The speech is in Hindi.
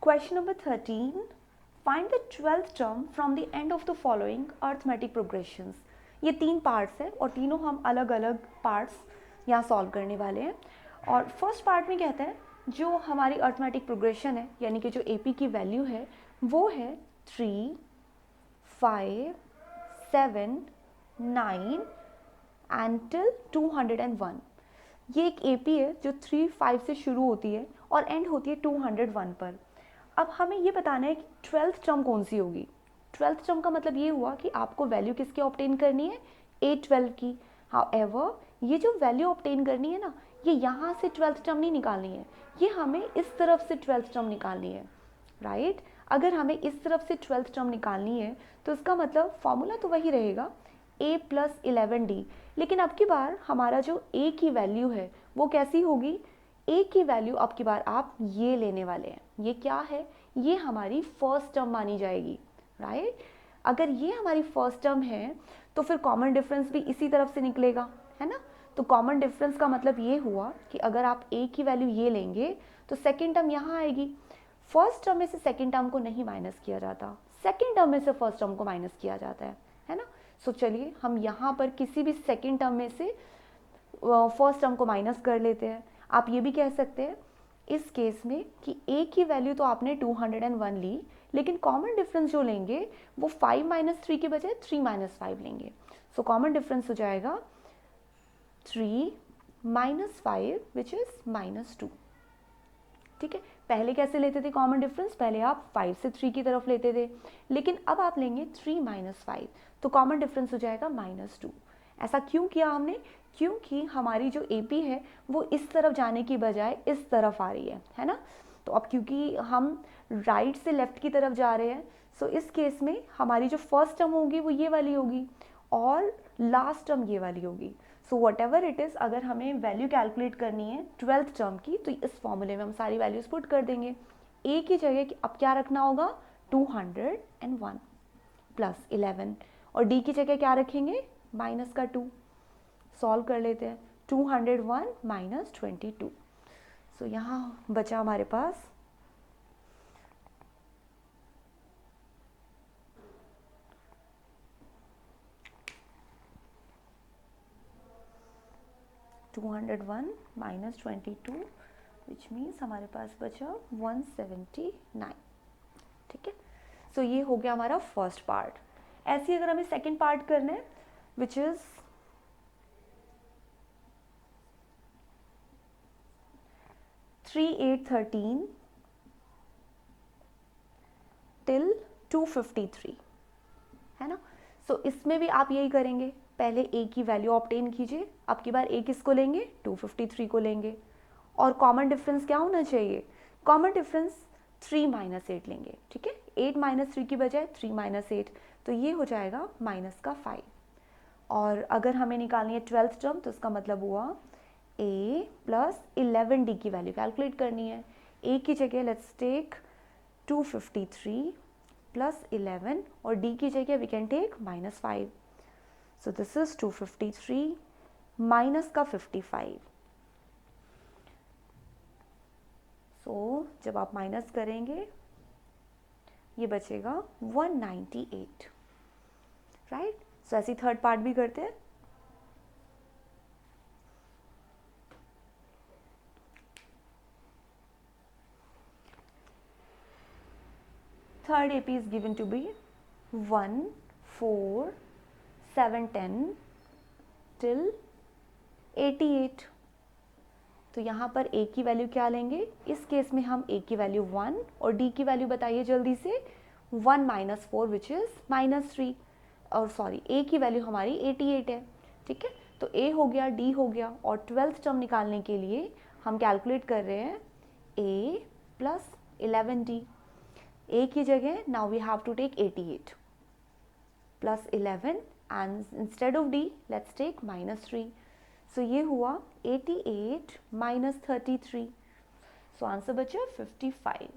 Question number 13, find the 12th term from the end of the following arithmetic progressions. ये 3 पार्ट्स हैं और तीनों हम अलग अलग पार्ट्स यहाँ सॉल्व करने वाले हैं। और फर्स्ट पार्ट में कहते हैं जो हमारी अर्थमेटिक प्रोग्रेशन है यानी कि जो AP की वैल्यू है वो है 3, 5, 7, 9 एंड टिल 201। ये एक AP है जो 3, 5 से शुरू होती है और एंड होती है 201 पर। अब हमें ये बताना है कि 12th टर्म कौन सी होगी। 12th टर्म का मतलब ये हुआ कि आपको वैल्यू किसकी ऑब्टेन करनी है, A12 की। हाउएवर ये जो वैल्यू ऑब्टेन करनी है ना, ये यहाँ से 12th टर्म नहीं निकालनी है, ये हमें इस तरफ से 12th टर्म निकालनी है, राइट। अगर हमें इस तरफ से 12th टर्म निकालनी है तो इसका मतलब फॉर्मूला तो वही रहेगा A + 11D, लेकिन अब की बार हमारा जो A की वैल्यू है वो कैसी होगी। A की वैल्यू अब की बार आप ये लेने वाले हैं। ये क्या है, ये हमारी फर्स्ट टर्म मानी जाएगी, राइट। अगर ये हमारी फर्स्ट टर्म है तो फिर कॉमन डिफरेंस भी इसी तरफ से निकलेगा, है ना। तो कॉमन डिफरेंस का मतलब ये हुआ कि अगर आप A की वैल्यू ये लेंगे तो सेकेंड टर्म यहाँ आएगी। फर्स्ट टर्म में से सेकेंड टर्म को नहीं माइनस किया जाता, सेकेंड टर्म में से फर्स्ट टर्म को माइनस किया जाता है ना। सो चलिए हम यहाँ पर किसी भी सेकेंड टर्म में से फर्स्ट टर्म को माइनस कर लेते हैं। आप ये भी कह सकते हैं इस केस में कि A की वैल्यू तो आपने 201 ली, लेकिन कॉमन डिफरेंस जो लेंगे वो 5 - 3 के बजाय 3 - 5 लेंगे। सो कॉमन डिफरेंस हो जाएगा 3 - 5 विच इज -2। ठीक है, पहले कैसे लेते थे कॉमन डिफरेंस, पहले आप 5 से 3 की तरफ लेते थे, लेकिन अब आप लेंगे 3 - 5, तो कॉमन डिफरेंस हो जाएगा -2। ऐसा क्यों किया हमने, क्योंकि हमारी जो AP है वो इस तरफ जाने की बजाय इस तरफ आ रही है ना। तो अब क्योंकि हम राइट से लेफ्ट की तरफ जा रहे हैं, सो इस केस में हमारी जो फर्स्ट टर्म होगी वो ये वाली होगी और लास्ट टर्म ये वाली होगी। So what ever it is, अगर हमें वैल्यू कैलकुलेट करनी है 12th टर्म की तो इस फॉर्मूले में हम सारी वैल्यूज पुट कर देंगे। A की जगह अब क्या रखना होगा, 201 + 11, और D की जगह क्या रखेंगे, -2। सॉल्व कर लेते हैं, 201 - 22। सो यहाँ बचा हमारे पास 201 - 22 विच मीन्स हमारे पास बचा 179। ठीक है, सो ये हो गया हमारा फर्स्ट पार्ट। ऐसे ही अगर हमें सेकेंड पार्ट करना है विच इज 3, 8, 13 टिल 253, है ना। सो इसमें भी आप यही करेंगे, पहले A की वैल्यू ऑब्टेन कीजिए। अब की बार A किसको लेंगे, 253 को लेंगे, और कॉमन डिफरेंस क्या होना चाहिए, कॉमन डिफरेंस 3 - 8 लेंगे। ठीक है, 8 - 3 की बजाय 3 - 8, तो ये हो जाएगा -5। और अगर हमें निकालनी है 12th टर्म तो इसका मतलब हुआ A + 11D की वैल्यू कैलकुलेट करनी है। A की जगह लेट्स टेक 253 + 11 और D की जगह we can take -5। So this is 253 minus का 55। सो जब आप माइनस करेंगे ये बचेगा 198, राइट। सो ऐसी थर्ड पार्ट भी करते हैं। Third AP is given to be 1, 4, 7, 10 till 88। तो यहाँ पर A की वैल्यू क्या लेंगे, इस केस में हम A की वैल्यू 1 और D की वैल्यू बताइए जल्दी से, 1 - 4 विच इज़ -3, और सॉरी A की वैल्यू हमारी 88 है। ठीक है, तो A हो गया, D हो गया, और 12th टर्म निकालने के लिए हम कैलकुलेट कर रहे हैं A + 11D। A की जगह now we have to take 88 + 11 and instead of D let's take -3। So ये हुआ 88 - 33। So आंसर बचा 55।